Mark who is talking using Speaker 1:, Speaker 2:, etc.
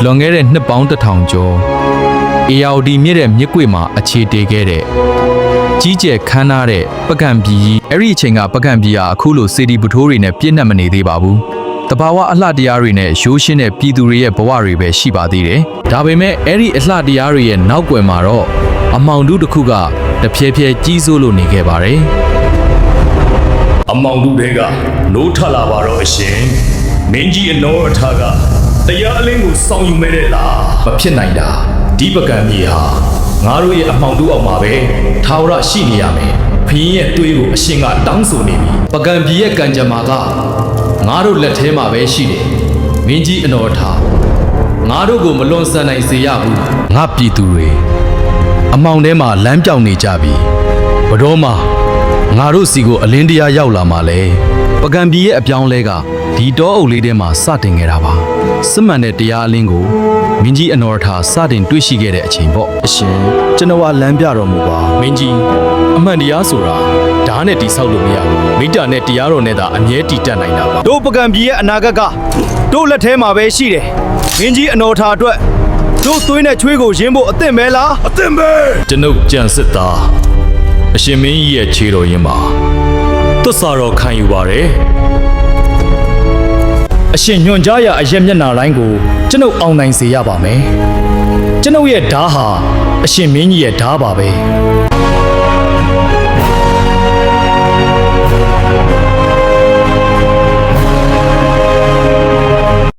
Speaker 1: လွန်ခဲ့တဲ့နှစ်ပေါင်း1000ကျော်ARD မြစ်တဲ့မြစ်ကွေ့မှာအခြေတည်ခဲ့တဲ့ကြီးကျယ်ခမ်းနားတဲ့ပကံပြည်ကြီးအဲ့ဒီအချိန်ကပကံပြည်ဟာအခုလိုစေတီပုထိုးတွေနဲ့ပြည့်နှက်မနေသေးပါဘူးတဘာဝအလှတရားတွေနဲ့ရိုးရှင်းတဲ့ပြည်သူတွေရဲ့ဘဝတွေပဲရှိပါသေးတယ်ဒါပေမဲ့အဲ့ဒီအလှတရားတွေရဲ့နောက်ွယ်မှာတော့အမောင်တုတစ်ခုကတဖြည်းဖြည်းကြီးစိုးလို့နေခဲ့ပါတယ်
Speaker 2: အမောင်တုတွေကနိုးထလာပါတော့အရှင်မင်းကြီးအနောအထာကတရားအလင်းကိုစောင့်ယူမဲ့တဲ့လားမဖြစ်နိုင်တာဒီပကံမြေဟာငါတို့ရဲ့အမောင်တုအောင်မှာပဲထာဝရရှိနေရမယ်ဖင်းရဲ့တွေးကိုအရှင်ကတောင်းဆိုနေပြီပကံပြည်ရဲ့ကံကြမ္မာကငါတို့လက်ထဲမှာပဲရှိတယ်မင်းကြီးအနောအထာငါတို့ကိုမလွန်ဆန်နိုင်စေရဘူး
Speaker 1: ငါပြည်သူတွေအမောင်ထဲမှာလမ်းပြောင်နေကြပြီဘတော်မှာငါတို့စီကိုအလင်းတရားရောက်လာမှလဲပကံပြည်ရဲ့အပြောင်းလဲကဒီတောအုပ်လေးထဲမှာစတင်ခဲ့တာပါစစ်မှန်တဲ့တရားအလင်းကိုမင်းကြီးအနော်ထာစတင်တွေ့ရှိခဲ့တဲ့အချိန်ပေါ့အရှင်ကျွန်တော်ကလမ်းပြတော်မူပါ
Speaker 2: မင်းကြီးအမှန်တရားဆိုတာဓာတ်နဲ့တိဆောက်လို့မရဘူးမိတ္တာနဲ့တရားတော်နဲ့သာအမြဲတည်တတ်နိုင်တာပါ
Speaker 3: တို့ပကံပြည်ရဲ့အနာဂတ်ကတို့လက်ထဲမှာပဲရှိတယ်မင်းကြီးအနော်ထာအတွက်တို့သွေးနဲ့ချွေးကိုရင်းဖို့အသင့်ပဲလား
Speaker 2: အသင့်ပဲကျွန်ုပ်ကြံစစ်သားအရှင်မင်းကြီးရဲ့ခြေတော်ရင်းပါသွတ်စာတော်ခံယူပါတယ်အရှင်ညွှန်ကြားရာအရက်မျက်နှာတိုင်းကိုကျွန်ုပ်အောင်နိုင်စေရပါမယ်ကျွန်ုပ်ရဲ့ဓာတ်ဟာအရှင်မင်းကြီးရဲ့ဓာတ်ပါပဲ